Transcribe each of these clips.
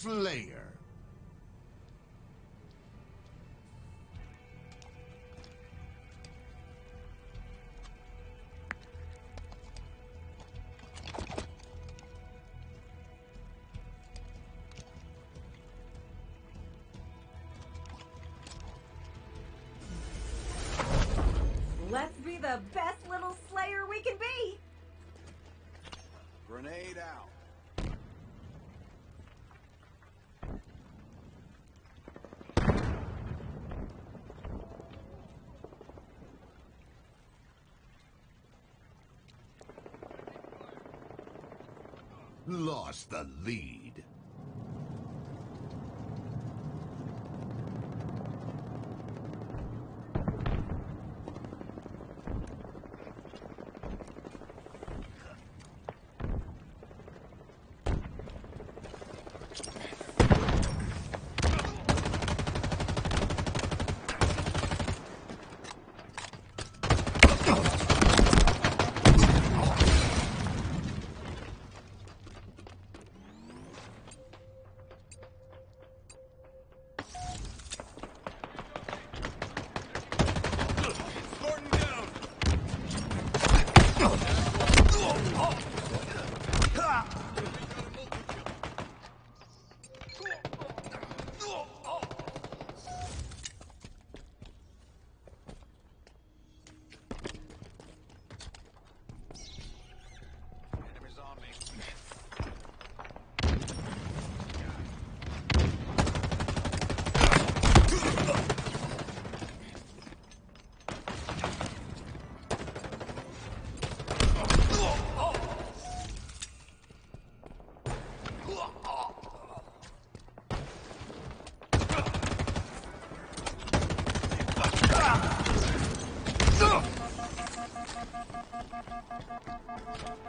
Slayer. Let's be the best little Slayer we can be! Grenade out. Lost the lead.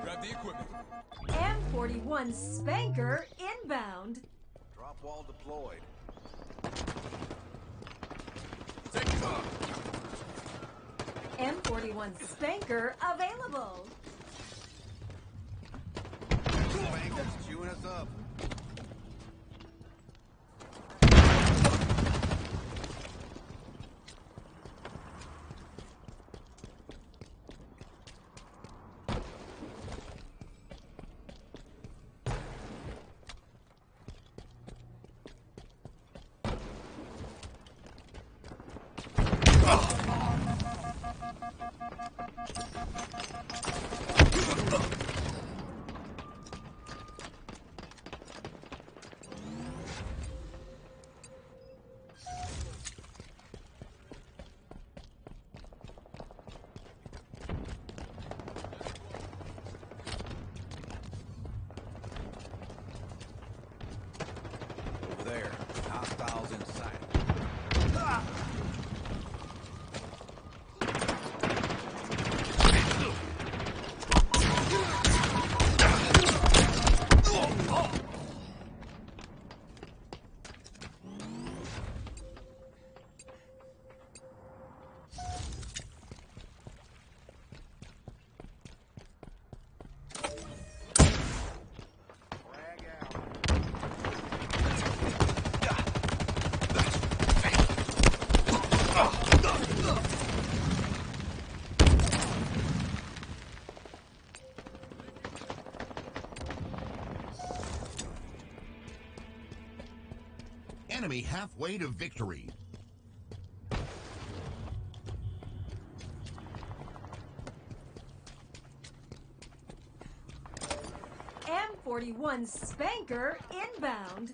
Grab the equipment. M41 Spanker inbound. Drop wall deployed. Take cover. M41 Spanker available. Spanker's chewing us up. There. Hostiles in sight. Frag out. Enemy halfway to victory. M41 Spanker inbound.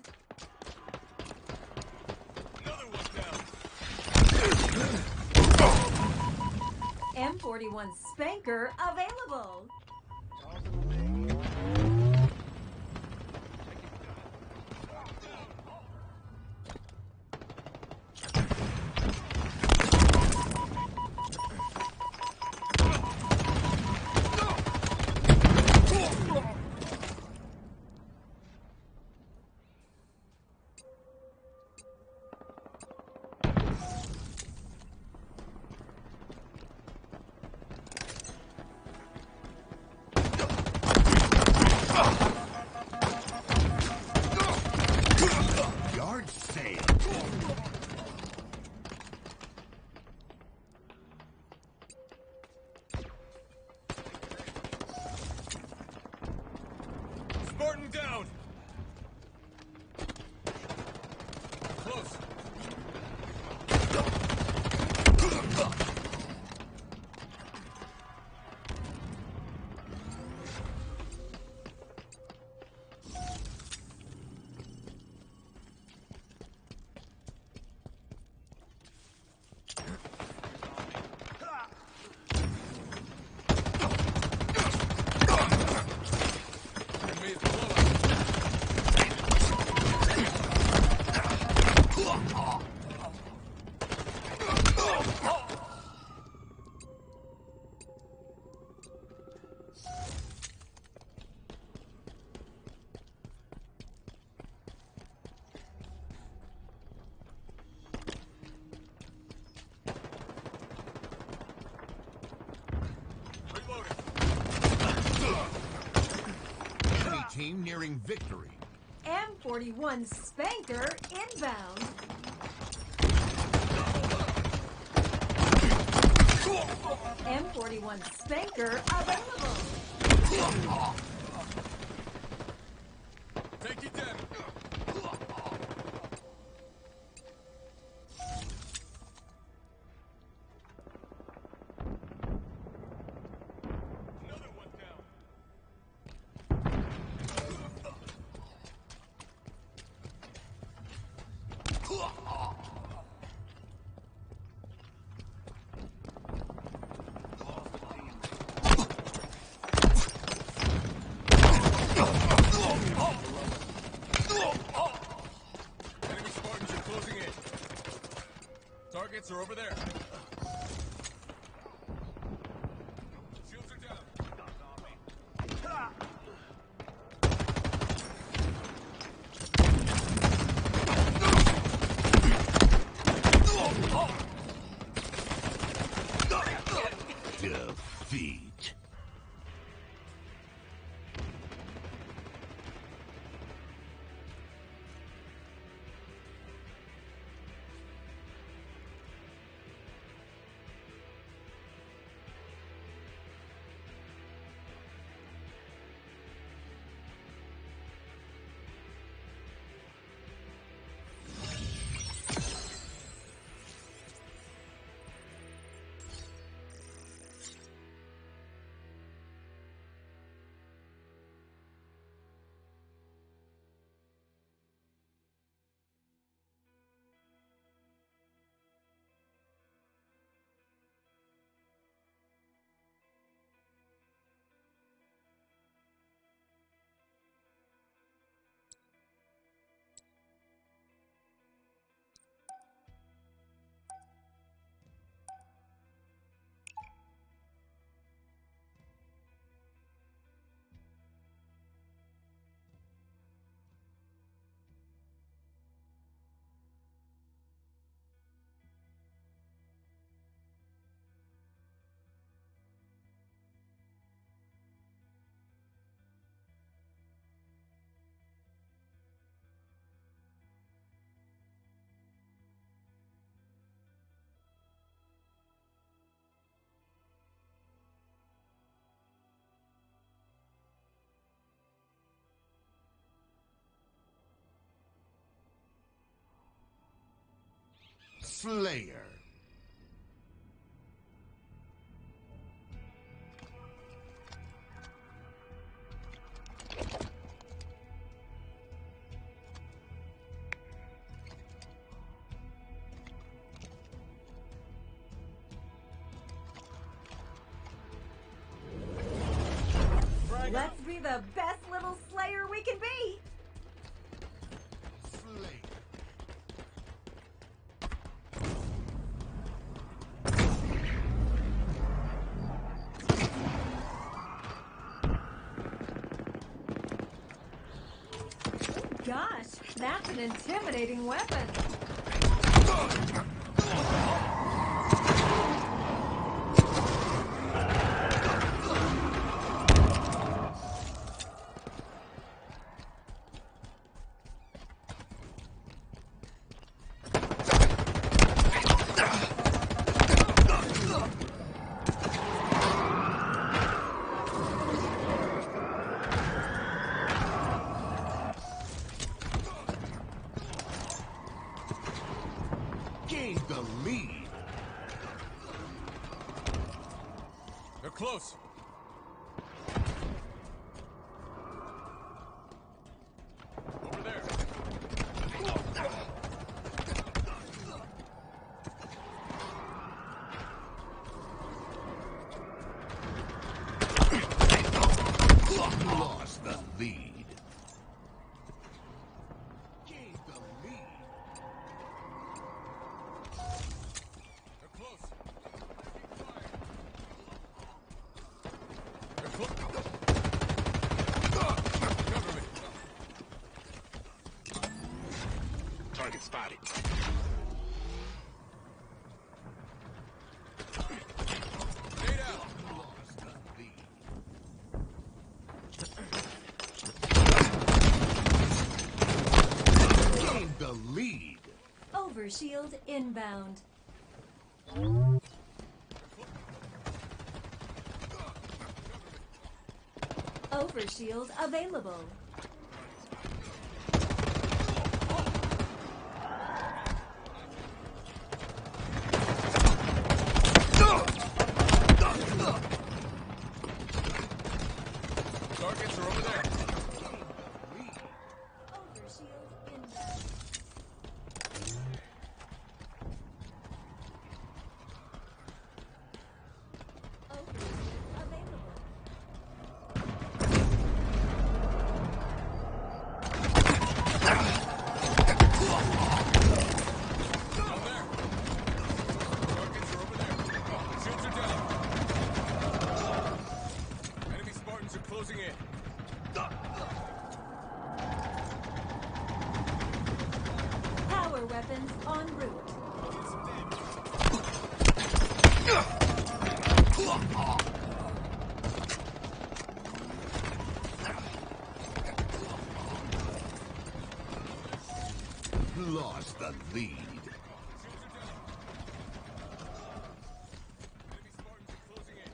Another one down. M41 Spanker available. Spartan down! Close. Enemy is below us. Reloading. Enemy team nearing victory. M41 Spanker inbound. M41 Spanker available. Take it down. Another one down. Enemy Spartans are closing in. Targets are over there. Shields are down. Defeat. Slayer. Let's be the best little Slayer we can be. Slayer. Gosh, that's an intimidating weapon. close. Over there. Lost the lead. Gained the lead. They're close. Keep fire. They're close. Cover me. Target spotted. Stay down. Lost the lead. Gained the lead. Overshield inbound. Overshield available. Targets are over there. Overshield inbound. Overshield available. Down there. Targets are over there. Shields are down. Enemy Spartans are closing in. Power weapons en route. Lost the lead. Enemy Spartans are closing in.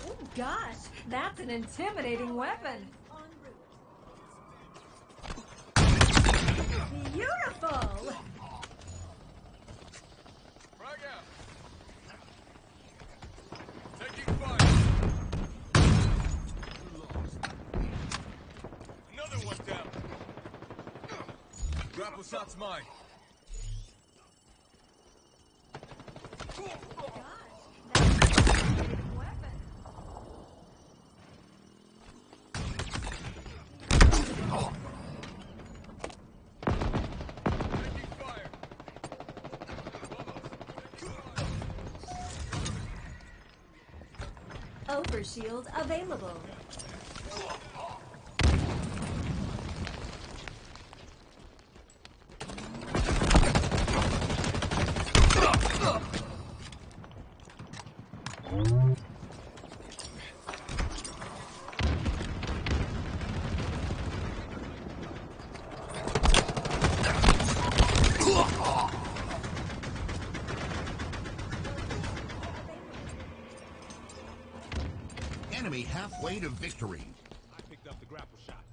Oh gosh, that's an intimidating weapon. Beautiful. Frag out. Taking fire. Another one down. Grapple shot's mine. Gosh, that's an intimidating weapon. Taking fire. Almost. Overshield available. Enemy halfway to victory. I picked up the grapple shot.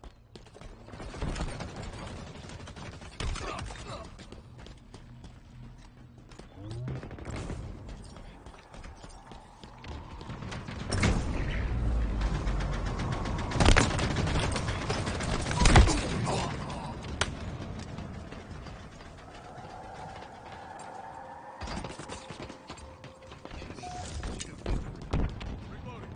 Reloading.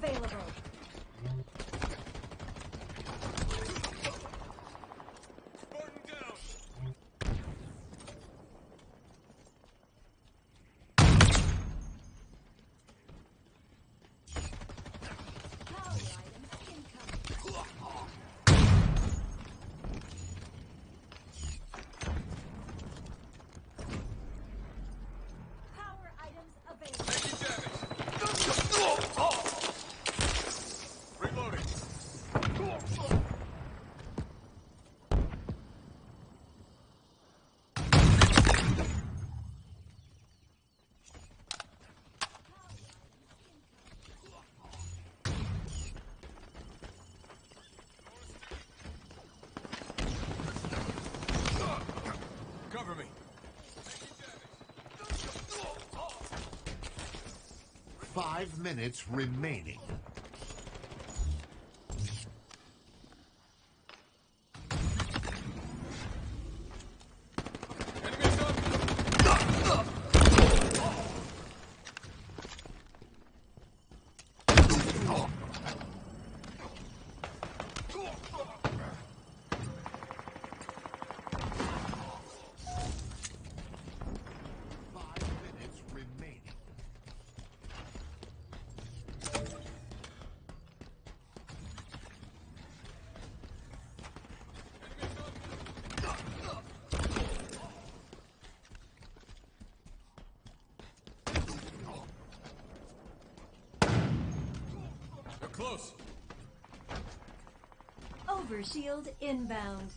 available. Spartan down. Power items incoming. Power items available. Taking damage. Reloading. Cover me. 5 minutes remaining. Enemies up. Five minutes remaining. They're close. Overshield inbound.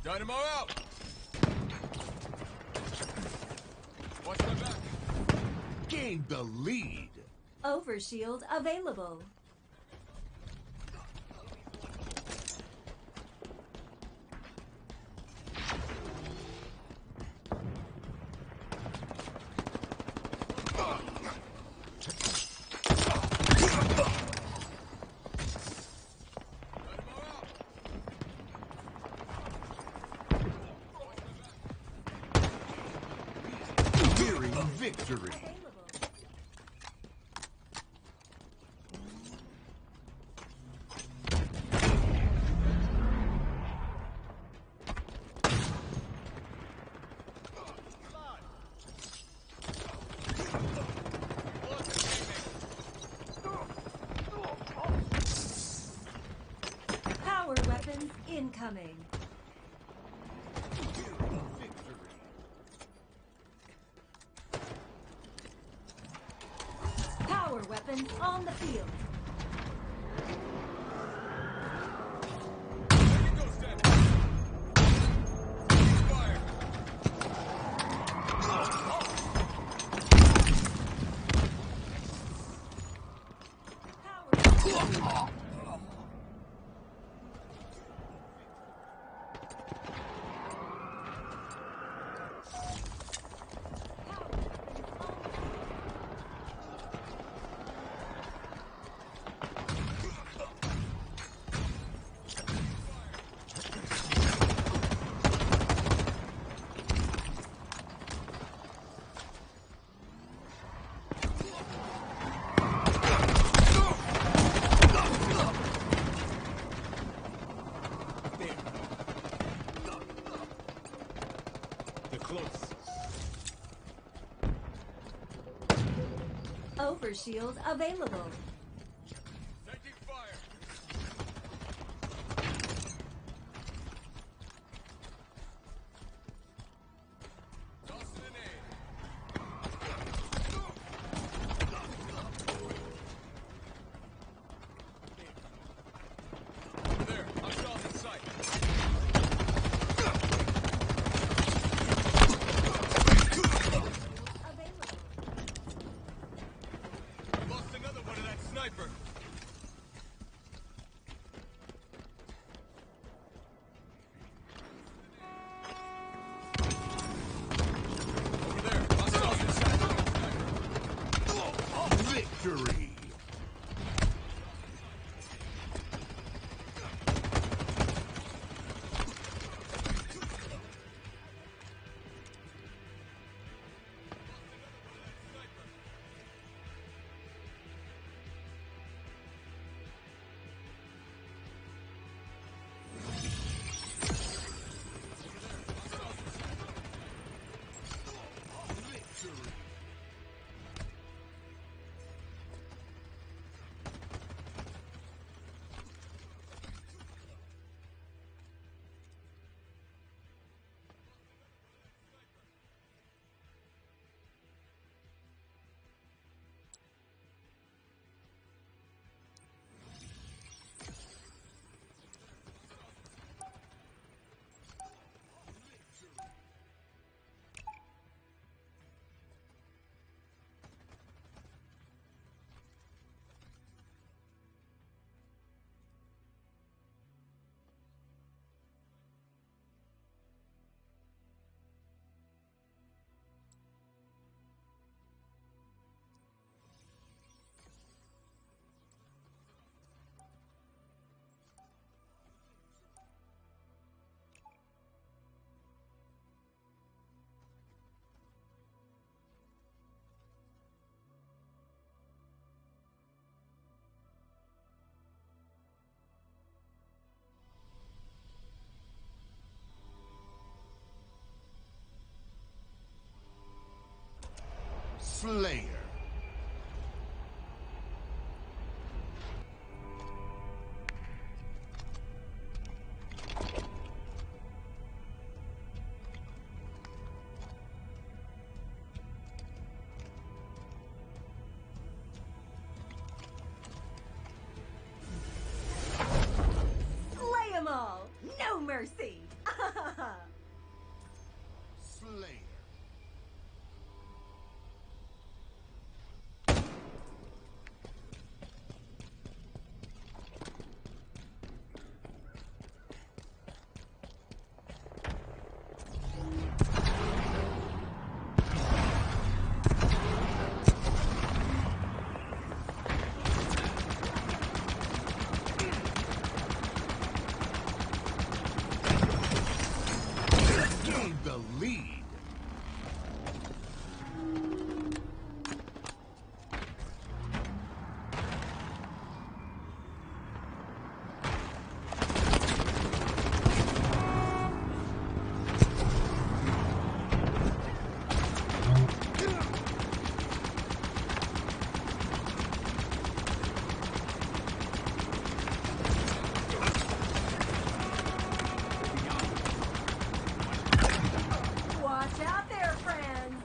Dynamo out. Watch my back. Gained the lead. Overshield available. Dynamo out. Nearing victory. Available. Power weapons incoming. Nearing victory. Power weapons on the field. Taking ghost damage. Taking fire. Power They're close. Overshield available. Taking fire. Tossing an aid. Over there. Hostiles in sight. Available. Lost another one of that sniper. Over there. Hostiles in sight. Victory. mercy. Slayer. Gain the lead. Watch out there, friends.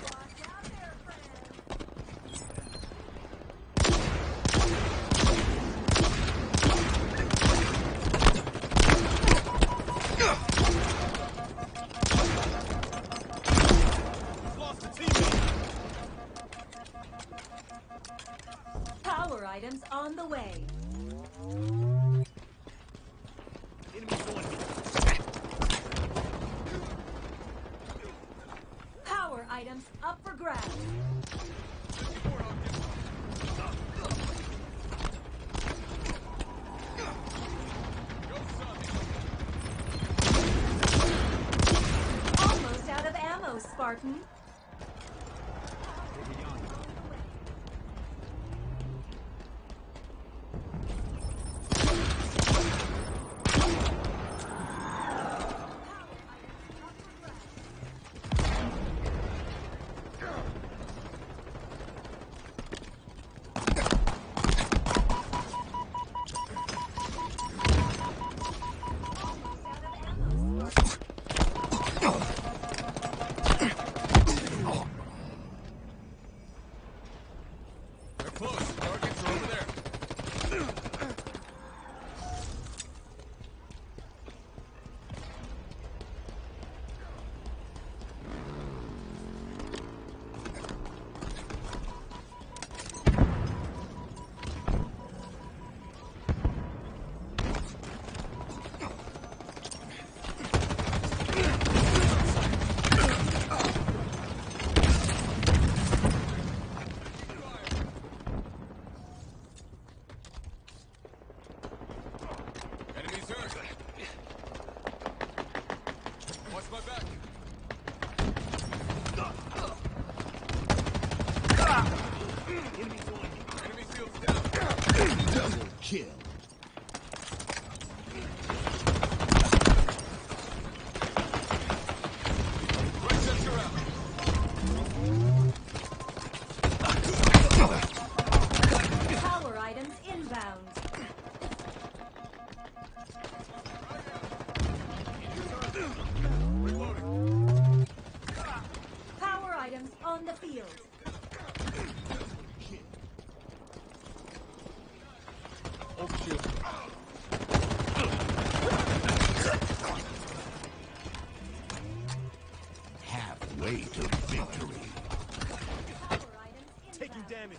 Watch out there, friends. Lost a teammate. Power items on the way. Enemies on me. Power items up for grabs. Almost out of ammo, Spartan. Almost out of ammo, Spartan. They're close. Targets are over there. Enemies hurt. Watch my back. Enemies on me. Enemy shields down. Double kill. Right sensor out. Power items inbound. Reloading. Power items on the field. Halfway to victory. Power items Taking inbound. damage.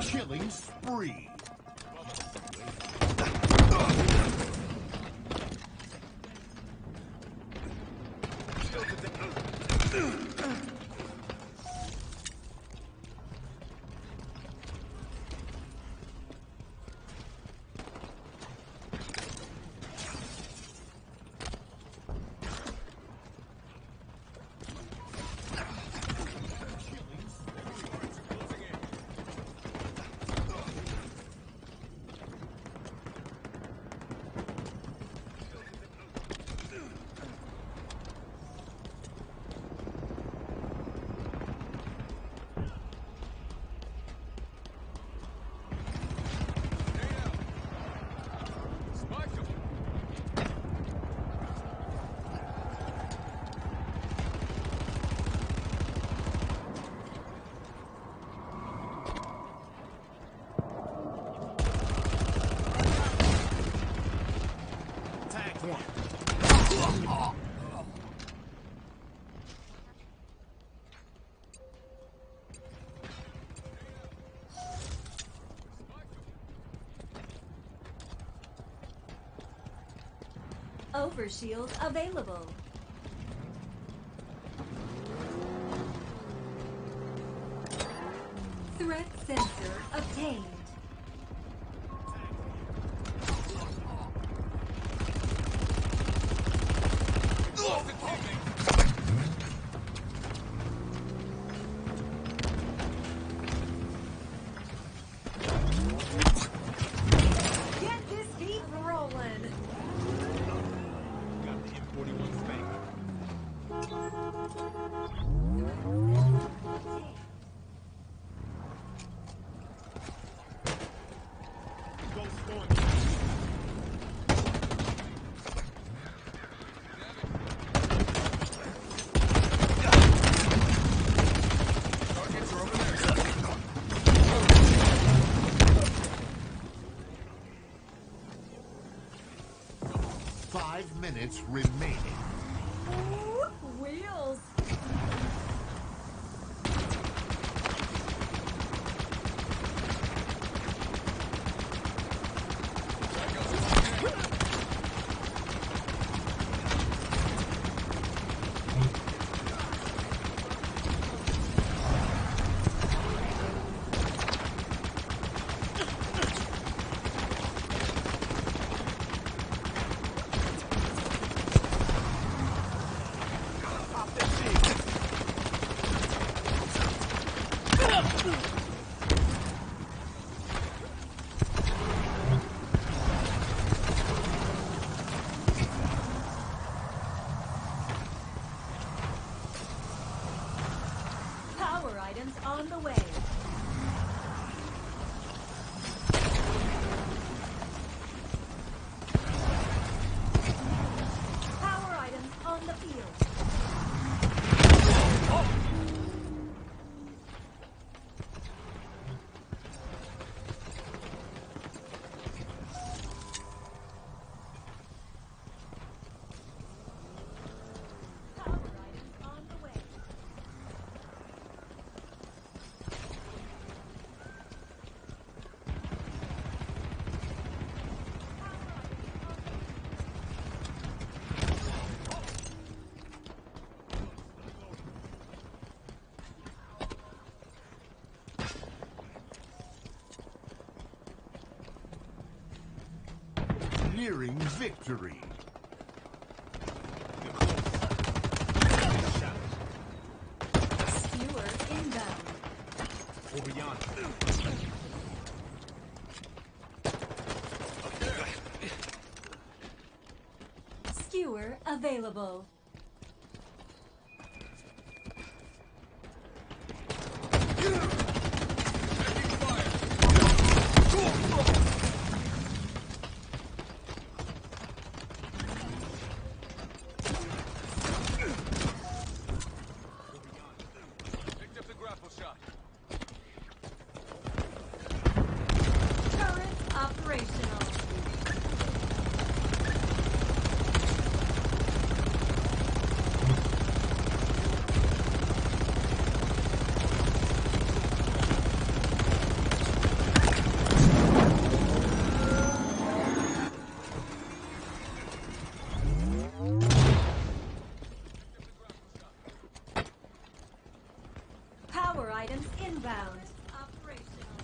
Killing spree. Overshield available. Threat sensor obtained. Get this beat rolling. Got the M41 spank. Ghost storm. Targets are over there. 5 minutes remaining. Ooh, wheels. Power items on the way. Power items on the field. Power items on the way. Nearing victory. Skewer inbound. Over yonder. Skewer available. Picked up the grapple shot. Turret operational. Power items inbound. Operational.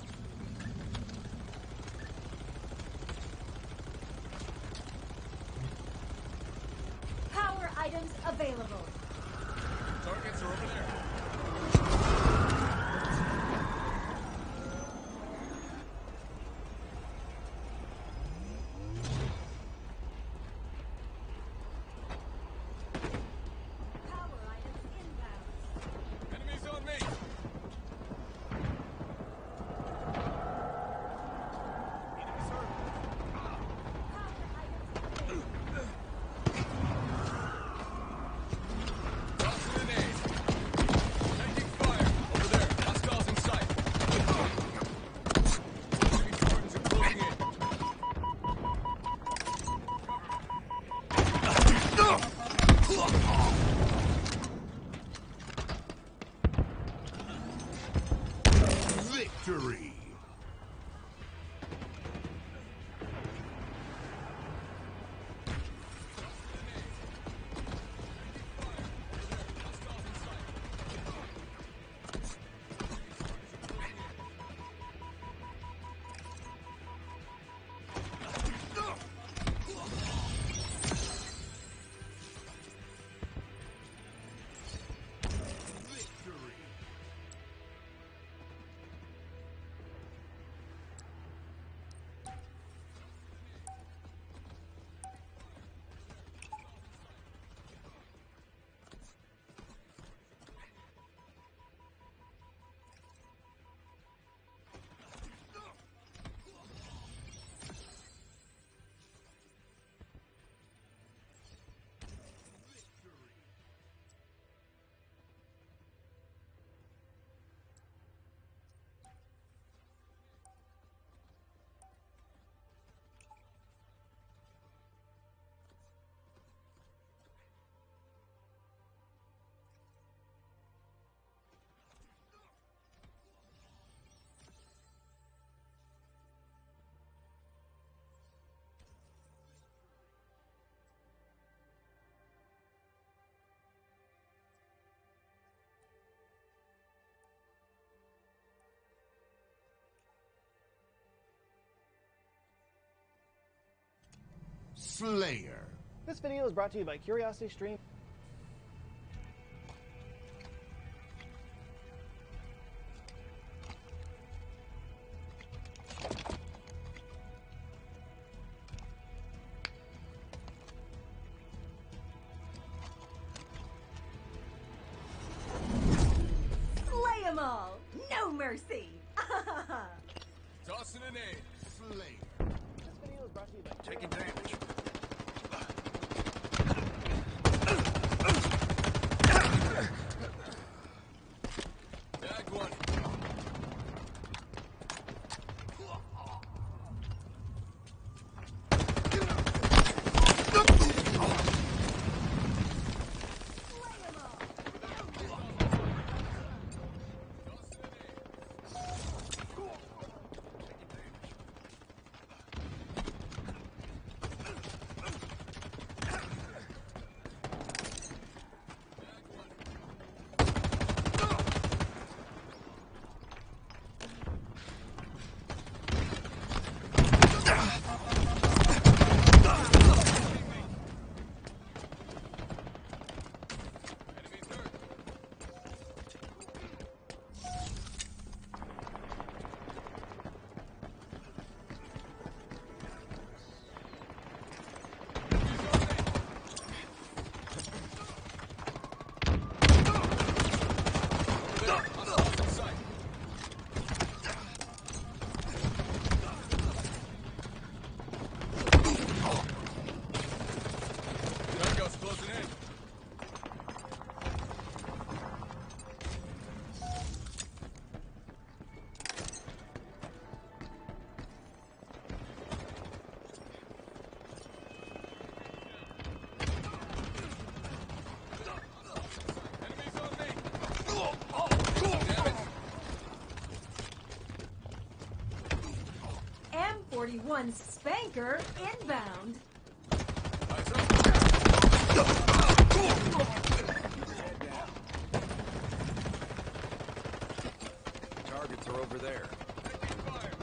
Power items available. Targets are over there. Power items inbound. Enemies on me. Power items available. Toss grenade. Slayer. This video is brought to you by Curiosity Stream. Slay 'em all! No mercy! Tossing an aid. Slayer. This video is brought to you by Taking damage. Tag one. Enemies hurt. Hostiles in sight. Tango's closing in. Enemies on me. Damn it. M41 Spanker inbound. Head Eyes up. down. Targets are over there. Taking fire.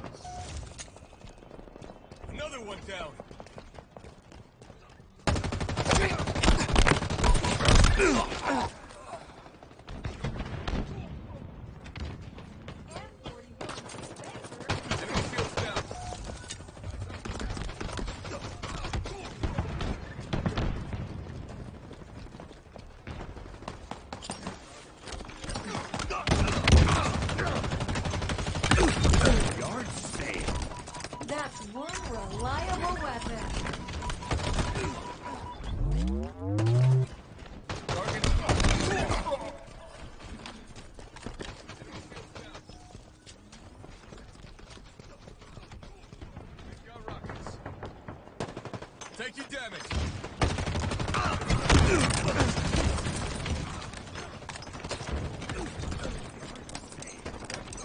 Another one down. Enemy shields down. Yard sale. That's one reliable weapon. Target. We've got rockets. Take your damage.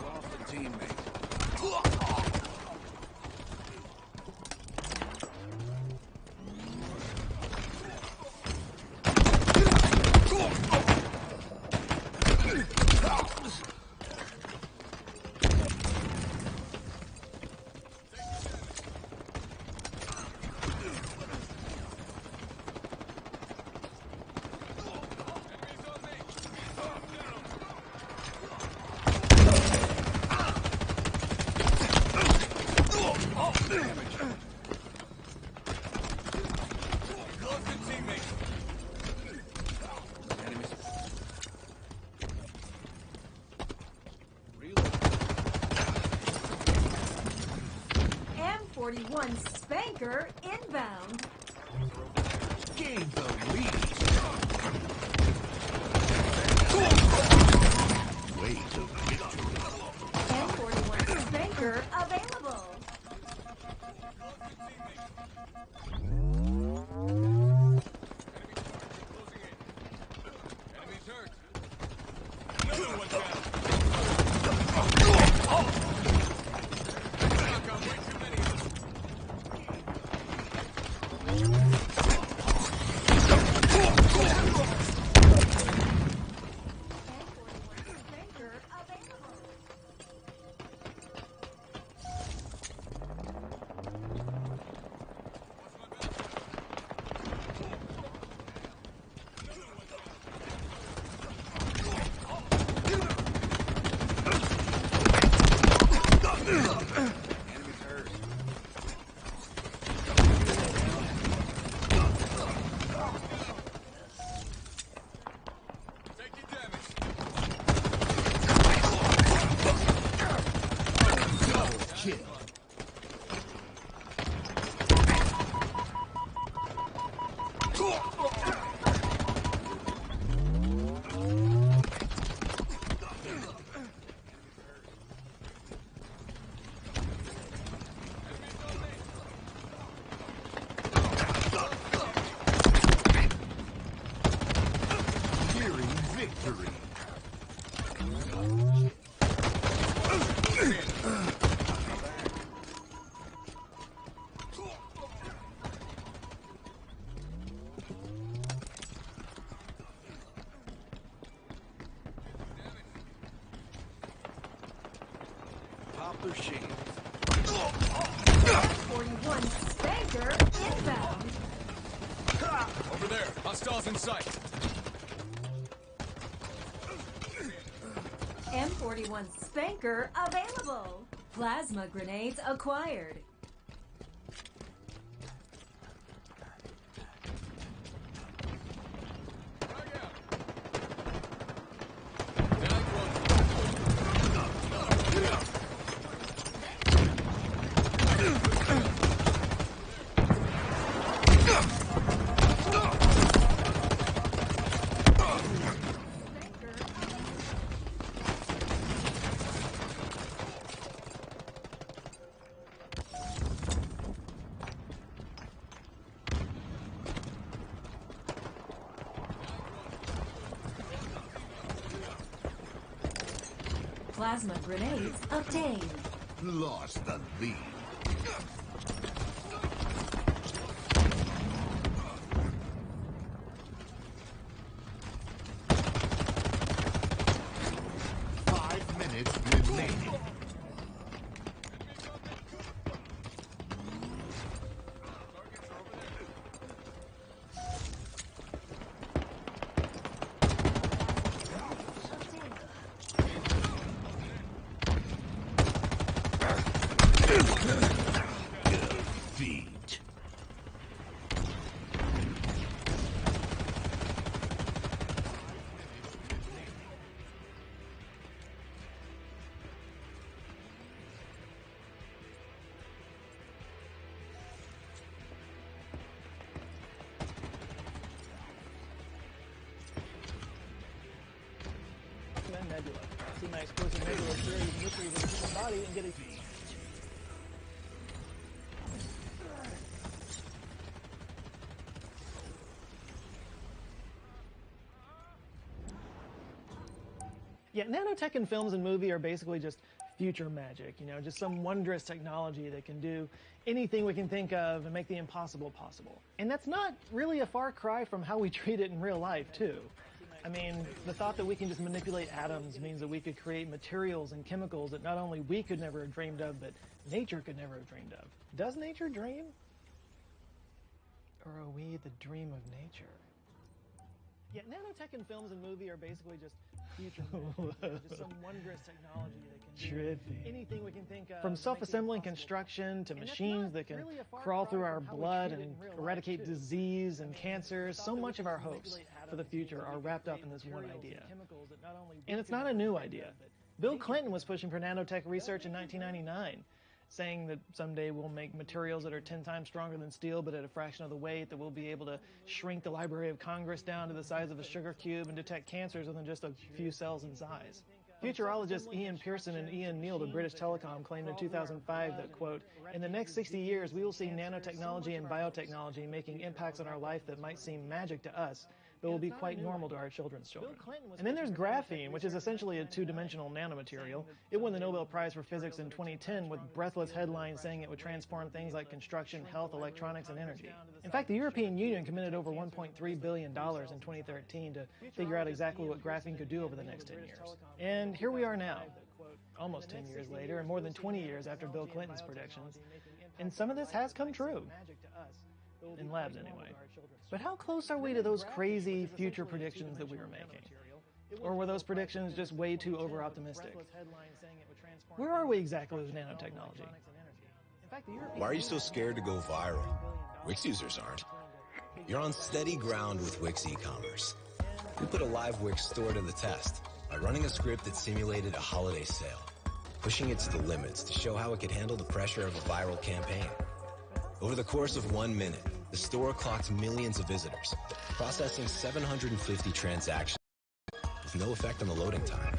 Lost a teammate. Enemies on me. Lost a teammate. Enemies. Reload. M41 Spanker inbound. Gain the lead. Way to victory. M41 Spanker available. Closing in. Enemies hurt. Another one down. Knock out way too many of them. M41 Spanker available. Enemy turret. Taking damage. Double kill. Nearing victory. Pop their shields. 41 Spanker inbound. Over there. Hostiles in sight. M41 Spanker available. Plasma grenades acquired. Frag out. Down close. Plasma grenades obtained. Lost the lead. Five minutes remaining. Targets are over there. Defeat. And Nebula. See my explosive Nebula series victory with a human body and get a... Yeah, nanotech in films and movie are basically just future magic, you know, just some wondrous technology that can do anything we can think of and make the impossible possible. And that's not really a far cry from how we treat it in real life, too. I mean, the thought that we can just manipulate atoms means that we could create materials and chemicals that not only we could never have dreamed of, but nature could never have dreamed of. Does nature dream? Or are we the dream of nature? Yeah, nanotech in films and movie are basically just future magic, just some wondrous technology that can do anything we can think of. From self-assembling construction to machines that can crawl through our blood and eradicate disease and cancers, so much of our hopes for the future are wrapped up in this one idea. And it's not a new idea. Bill Clinton was pushing for nanotech research in 1999, saying that someday we'll make materials that are 10 times stronger than steel, but at a fraction of the weight, that we'll be able to shrink the Library of Congress down to the size of a sugar cube and detect cancers within just a few cells in size. Futurologists Ian Pearson and Ian Neal to British Telecom claimed in 2005 that, quote, in the next 60 years, we will see nanotechnology and biotechnology making impacts on our life that might seem magic to us, but will be quite normal to our children's children. And then there's graphene, which is essentially a two-dimensional nanomaterial. It won the Nobel Prize for Physics in 2010 with breathless headlines saying it would transform things like construction, health, electronics, and energy. In fact, the European Union committed over $1.3 billion in 2013 to figure out exactly what graphene could do over the next 10 years. And here we are now, almost 10 years later, and more than 20 years after Bill Clinton's predictions. And some of this has come true. In labs, anyway. But how close are we to those crazy future predictions that we were making? Or were those predictions just way too over-optimistic? Where are we exactly with nanotechnology? In fact, the European Why are you so scared to go viral? Wix users aren't. You're on steady ground with Wix e-commerce. We put a live Wix store to the test by running a script that simulated a holiday sale, pushing it to the limits to show how it could handle the pressure of a viral campaign. Over the course of 1 minute, the store clocked millions of visitors, processing 750 transactions with no effect on the loading time.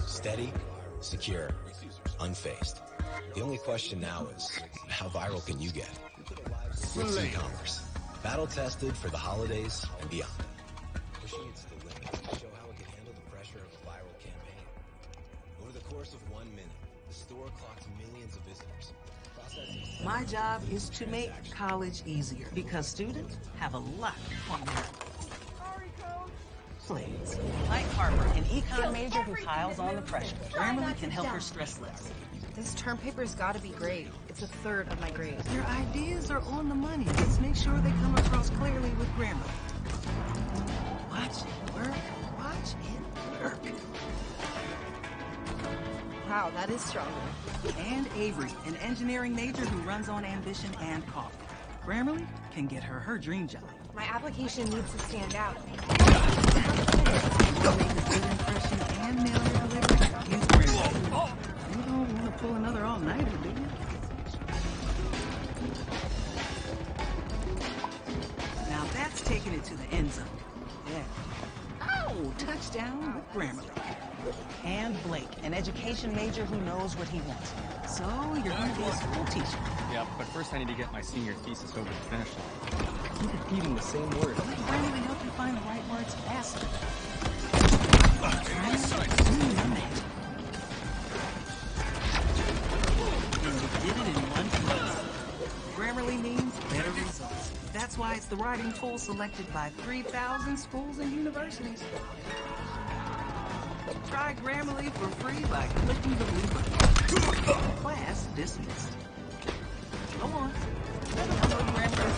Steady, secure, unfazed. The only question now is, how viral can you get? Wix e-commerce. Battle tested for the holidays and beyond. Pushing it to the limit to show how it can handle the pressure of a viral campaign. Over the course of 1 minute, the store clocked millions of visitors. Processing. My job is to make college easier because students have a lot on their plates. Like Harper, an econ major who piles on the pressure. Grammarly can help her stress less. This term paper's gotta be great. It's a third of my grade. Your ideas are on the money. Let's make sure they come across clearly with Grammarly. Watch it work. Watch it work. Wow, that is stronger. And Avery, an engineering major who runs on ambition and coffee. Grammarly can get her her dream job. My application needs to stand out. To make a good impression and nail your delivery, use Grammarly. You don't want to pull another all-nighter, do you? Now that's taking it to the end zone. Yeah. Oh, touchdown with Grammarly. And Blake, an education major who knows what he wants. So you're going to be a school teacher. Yeah, but first I need to get my senior thesis over the finish line. I keep repeating the same word. Let Grammarly help you find the right words faster. You did it in one place. Grammarly means better results. That's why it's the writing tool selected by 3,000 schools and universities. Try Grammarly for free by clicking the blue button. Class dismissed. Go on. Download Grammarly.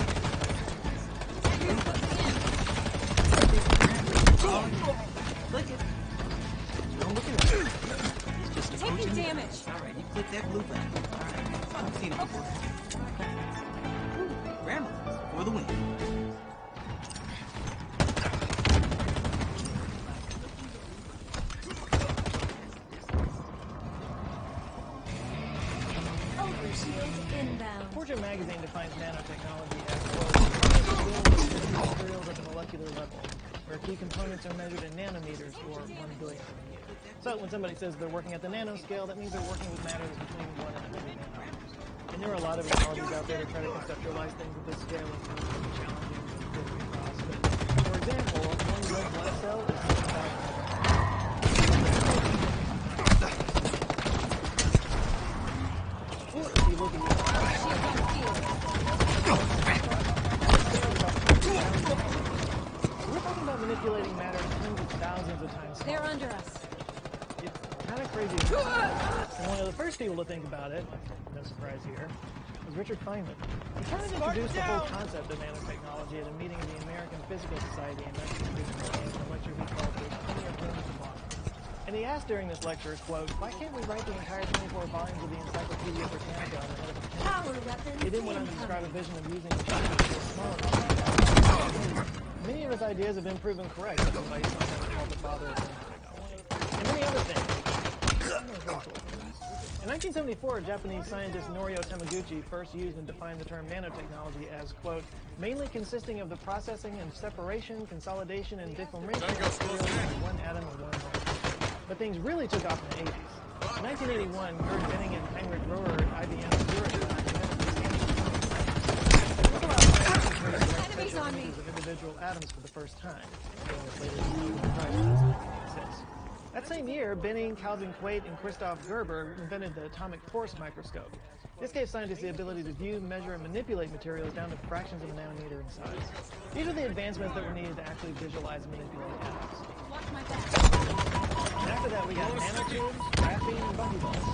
Click it. Don't look at it. It's just Taking damage. All right, you click that blue button. All right, I've seen it before. Grammarly for the win. Overshield inbound. Fortune magazine defines nanotechnology as, quote, materials at the molecular level, where key components are measured in nanometers or 1 billionth of a meter. So when somebody says they're working at the nanoscale, that means they're working with matters between 1 and 100 nanometers. And there are a lot of analogies out there to try to conceptualize things at this scale. It's really challenging to get across. But for example, one red blood cell is 1,000. We're talking about manipulating matter tens of thousands of times. They're under us. It's kind of crazy. And one of the first people to think about it, no surprise here, was Richard Feynman. He kind of introduced the whole concept of nanotechnology at a meeting of the American Physical Society in 1959 in a lecture he called There's Plenty of Room to Bother. And he asked during this lecture, quote, why can't we write the entire 24 volumes of the Encyclopedia Britannica on the head of a pen? Power weapons. He didn't want to describe a vision of using machines to a small amount. Many of his ideas have been proven correct, as somebody called the father of nanotechnology. And many other things. In 1974, Japanese scientist Norio Tamaguchi first used and defined the term nanotechnology as, quote, mainly consisting of the processing and separation, consolidation, and deformation of materials into one atom or one molecule. But things really took off in the 80s. In 1981, Gerd Benning and Heinrich Rohrer at IBM Zurich Enemies on me. of individual atoms for the first time. That same year, Benning, Calvin Quate, and Christoph Gerber invented the atomic force microscope. This gave scientists the ability to view, measure, and manipulate materials down to fractions of a nanometer in size. These are the advancements that were needed to actually visualize and manipulate atoms. Watch my back. And after that, we got nanotubes, graphene, and bumblebees.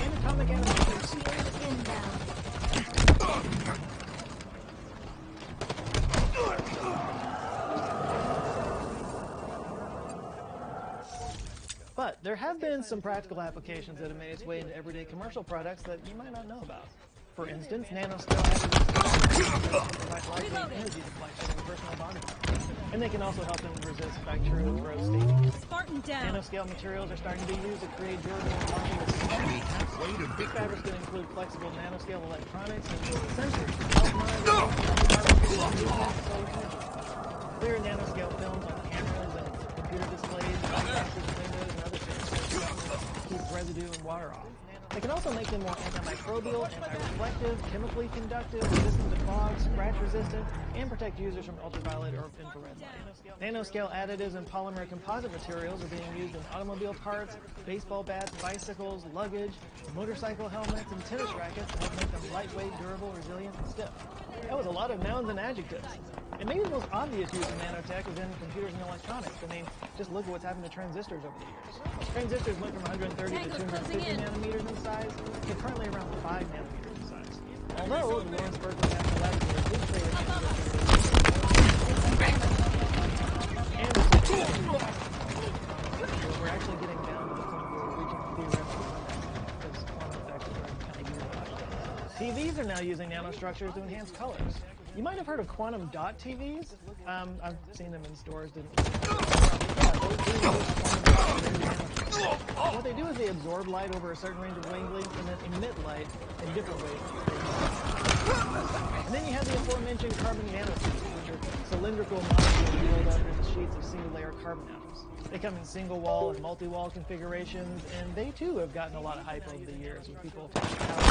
And atomic animation. Shield inbound. There have been some practical applications that have made its way into everyday commercial products that you might not know about. For instance, nanoscale additives provide lightweight energy deflection in personal body parts. And they can also help them resist bacterial growth stages. Spartan down. Nanoscale materials are starting to be used to create durable and modular Enemy halfway to These victory. fabrics can include flexible nanoscale electronics and sensors to help monitor solar energy. Clear nanoscale films on cameras and computer displays, glasses, windows, and other surfaces keep residue and water off. They can also make them more antimicrobial, anti-reflective, chemically conductive, resistant to fog, scratch resistant, and protect users from ultraviolet or infrared light. Nanoscale additives and polymer composite materials are being used in automobile parts, baseball bats, bicycles, luggage, motorcycle helmets, and tennis rackets to help make them lightweight, durable, resilient, and stiff. That was a lot of nouns and adjectives. And maybe the most obvious use of nanotech is in computers and electronics. I mean, just look at what's happened to transistors over the years. Transistors went from 130 to 250 nanometers in size to currently around 5 nanometers in size. Although the Lawrence Berkeley National Laboratory did create a transistor and we're actually getting down to the point where we're reaching theoretical limits because quantum effects are kind of unique. TVs are now using nanostructures to enhance colors. You might have heard of quantum dot TVs. I've seen them in stores. What they do is they absorb light over a certain range of wavelengths and then emit light in different wavelengths. And then you have the aforementioned carbon nanotubes, which are cylindrical molecules rolled up into sheets of single-layer carbon atoms. They come in single-wall and multi-wall configurations, and they too have gotten a lot of hype over the years with people talking about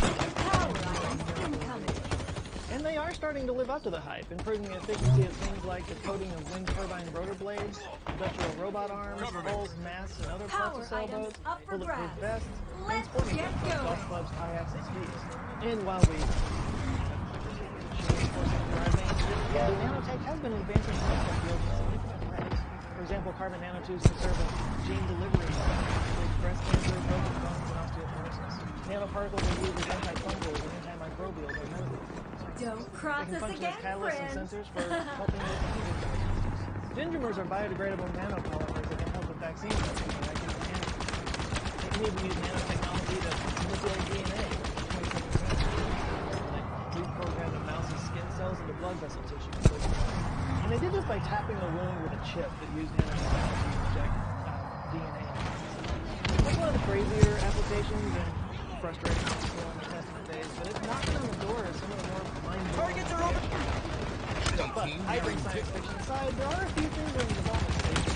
and they are starting to live up to the hype, improving the efficiency of things like the coating of wind turbine rotor blades, industrial robot arms, hulls, masts, and other parts of sailboats, bulletproof vests, and sporting goods like golf clubs, kayaks, and skis. And while we nanotech has been advancing in medical fields in significant ways. For example, carbon nanotubes can serve as gene delivery for breast cancer, broken bones, and osteoporosis. Nanoparticles are used as antifungals and antimicrobials in medical fields. Don't cross They can us function again, as catalysts friends. and sensors for helping with disease diagnosis. Dendrimers are biodegradable nanopolymers that can help with vaccine testing or acting as antigens. They can even use nanotechnology to manipulate DNA. Like reprogram the mouse's skin cells into blood vessel tissue. And they did this by tapping the wound with a chip that used nanotechnology to inject DNA. That's one of the crazier applications and frustrating still in the testing phase, but it's knocking on the door of some of the more mind-blowing. Targets are over. But hybrid science fiction aside, there are a few things in the development stage.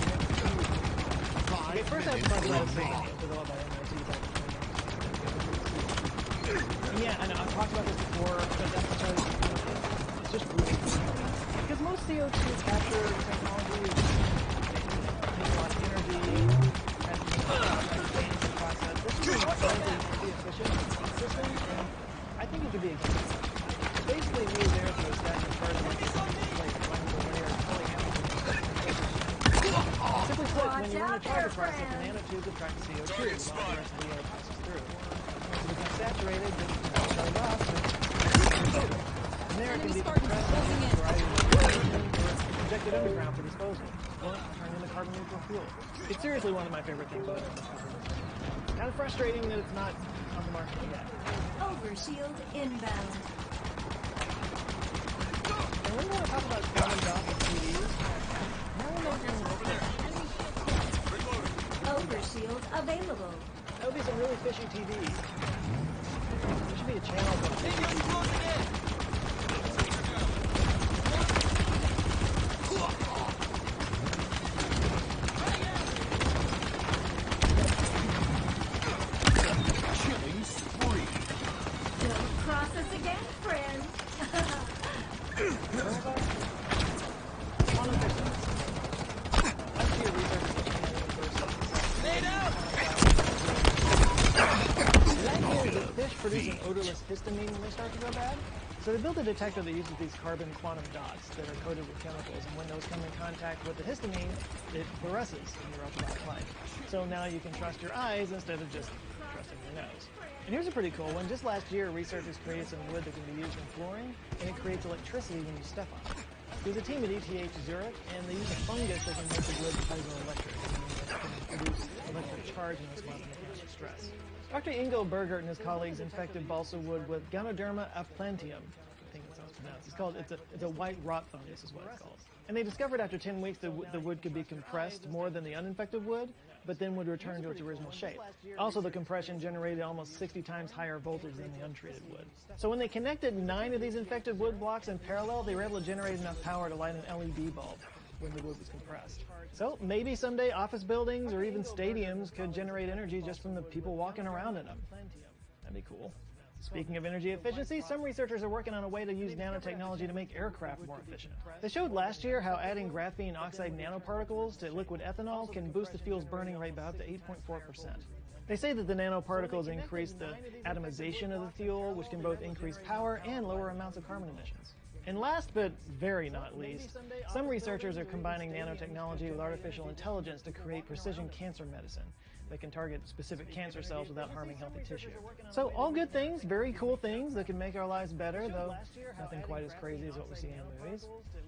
Okay, first I have to talk about Satan, developed by MIT back in 2019. And yeah, I know I've talked about this before, but that's because it's just really cool. Because most CO2 capture technology is takes a lot of energy, has to be process. This is incredibly energy efficient system, and I think it could be a game changer. It basically moves air through a stack of carbon like running the layer of simply put, when you're in a charger process, the nanotubes attract CO2 while the rest of the air passes through. Once it becomes saturated, just shut it off, and there it can be compressed in a variety of applications or injected underground for disposal, or turned into carbon neutral fuel. It's seriously one of my favorite things about it. Kind of frustrating that it's not on the market yet. Overshield inbound. And when you want to talk about quantum dots and TVs, now we're making Overshield available. that would be some really fishy TVs. There should be a channel for Killing spree. Don't cross us again, friends. Fish produce an odorless histamine when they start to go bad. So they built a detector that uses these carbon quantum dots that are coated with chemicals, and when those come in contact with the histamine, it fluoresces in your ultraviolet light. So now you can trust your eyes instead of just trusting your nose. And here's a pretty cool one. Just last year, researchers created some wood that can be used in flooring, and it creates electricity when you step on it. There's a team at ETH Zurich, and they use a fungus that can make the wood piezoelectric. produce electric charge in response to mechanical stress. Dr. Ingo Bergert and his colleagues infected balsa wood with Ganoderma aflantium. I think that's how it's pronounced. It's a white rot fungus is what it's called. And they discovered after 10 weeks the wood could be compressed more than the uninfected wood, but then would return to its original shape. Also, the compression generated almost 60 times higher voltage than the untreated wood. So when they connected 9 of these infected wood blocks in parallel, they were able to generate enough power to light an LED bulb when the wood was compressed. So maybe someday office buildings or even stadiums could generate energy just from the people walking around in them. That'd be cool. Speaking of energy efficiency, some researchers are working on a way to use nanotechnology to make aircraft more efficient. They showed last year how adding graphene oxide nanoparticles to liquid ethanol can boost the fuel's burning rate by up to 8.4%. They say that the nanoparticles increase the atomization of the fuel, which can both increase power and lower amounts of carbon emissions. And last but very not least, some researchers are combining nanotechnology with artificial intelligence to create precision cancer medicine that can target specific cancer cells without harming healthy tissue. So all good things, very cool things that can make our lives better, though nothing quite as crazy as what we see in the movies.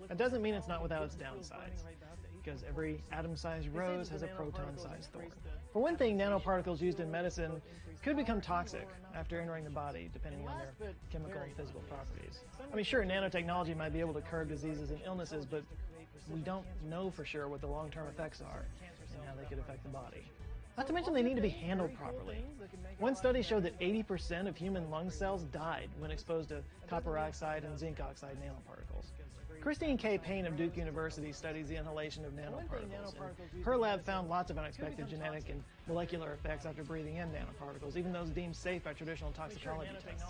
That doesn't mean it's not without its downsides, because every atom-sized rose has a proton-sized thorn. For one thing, nanoparticles used in medicine could become toxic after entering the body, depending on their chemical and physical properties. I mean, sure, nanotechnology might be able to curb diseases and illnesses, but we don't know for sure what the long-term effects are and how they could affect the body. Not to mention they need to be handled properly. One study showed that 80% of human lung cells died when exposed to copper oxide and zinc oxide nanoparticles. Christine K. Payne of Duke University studies the inhalation of nanoparticles. And her lab found lots of unexpected genetic and molecular effects after breathing in nanoparticles, even those deemed safe by traditional toxicology tests.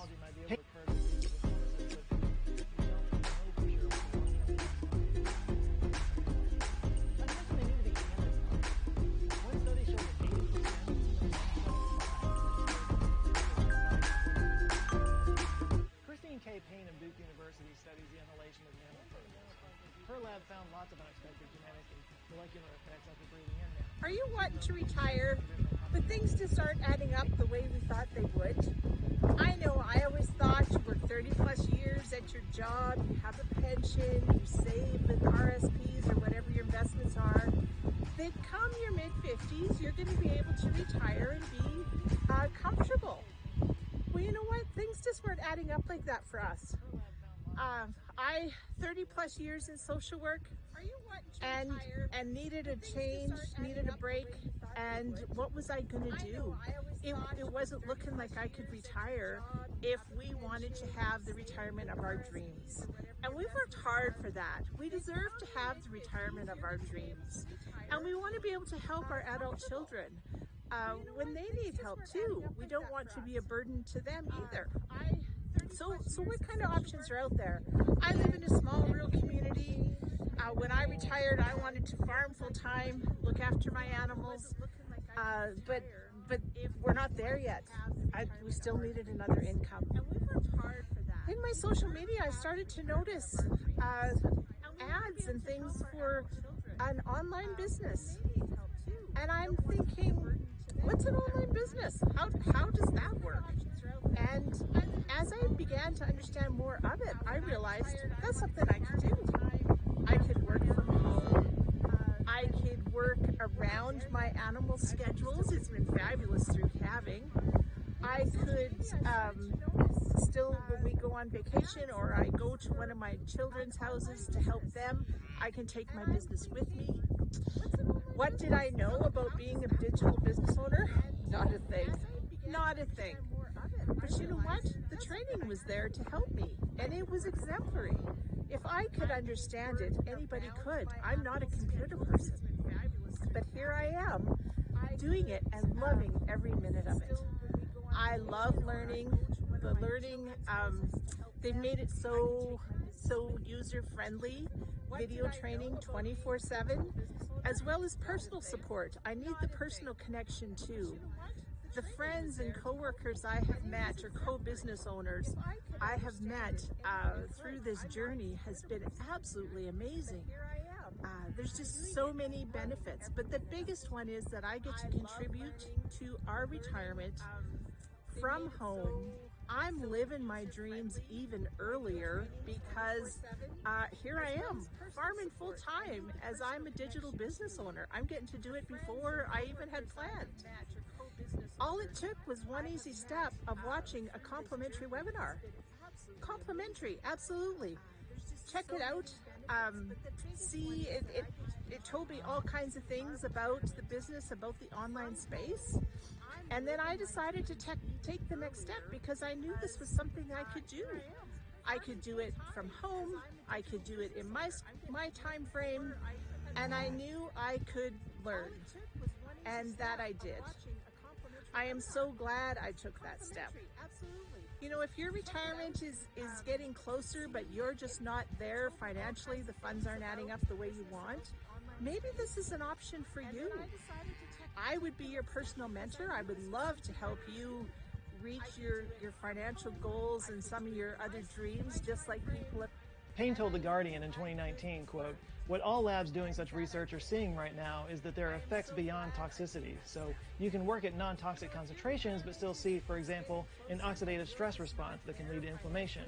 K. Payne of Duke University studies the inhalation of nanoparticles. Her lab found lots of unexpected genetic and molecular effects after breathing in nanoparticles. Are you wanting to retire, but things just aren't adding up the way we thought they would? I know I always thought you work 30 plus years at your job, you have a pension, you save with RSPs or whatever your investments are, that come your mid-50s, you're going to be able to retire and be comfortable. Well, you know what? Things just weren't adding up like that for us. 30 plus years in social work and needed a change, needed a break, and what was I going to do? It wasn't looking like I could retire if we wanted to have the retirement of our dreams. And we worked hard for that. We deserve to have the retirement of our dreams. And we want to be able to help our adult children when they need help too. We don't want to be a burden to them either. So what kind of options are out there? I live in a small rural community. When I retired, I wanted to farm full time, look after my animals, but we're not there yet. We still needed another income. In my social media, I started to notice ads and things for an online business. And I'm thinking, what's an online business? How does that work? And as I began to understand more of it, I realized that's something I could do. I could work from home. I could work around my animal schedules. It's been fabulous through calving. I could still, when we go on vacation or I go to one of my children's houses to help them, I can take my business with me. What did I know about being a digital business owner? Not a thing. Not a thing. But you know what? The training was there to help me, and it was exemplary. If I could understand it, anybody could. I'm not a computer person. But here I am, doing it and loving every minute of it. I love learning. The learning, they've made it so user-friendly. Video training 24/7, as well as personal support. I need the personal connection too. The friends and co-workers I have met, or co-business owners I have met through this journey has been absolutely amazing. There's just so many benefits, but the biggest one is that I get to contribute to our retirement from home. I'm living my dreams even earlier because here I am, farming full time as I'm a digital business owner. I'm getting to do it before I even had planned. All it took was one easy step of watching a complimentary webinar. Complimentary, absolutely. Check it out. See, it told me all kinds of things about the business, about the online space. And then I decided to take the next step because I knew this was something I could do. I could do it from home. I could do it in my time frame. And I knew I could learn. And that I did. I am so glad I took that step. You know, if your retirement is getting closer, but you're just not there financially, the funds aren't adding up the way you want, maybe this is an option for you. I would be your personal mentor. I would love to help you reach your financial goals and some of your other dreams, just like people have. Payne told The Guardian in 2019, quote, "What all labs doing such research are seeing right now is that there are effects beyond toxicity. So you can work at non-toxic concentrations but still see, for example, an oxidative stress response that can lead to inflammation.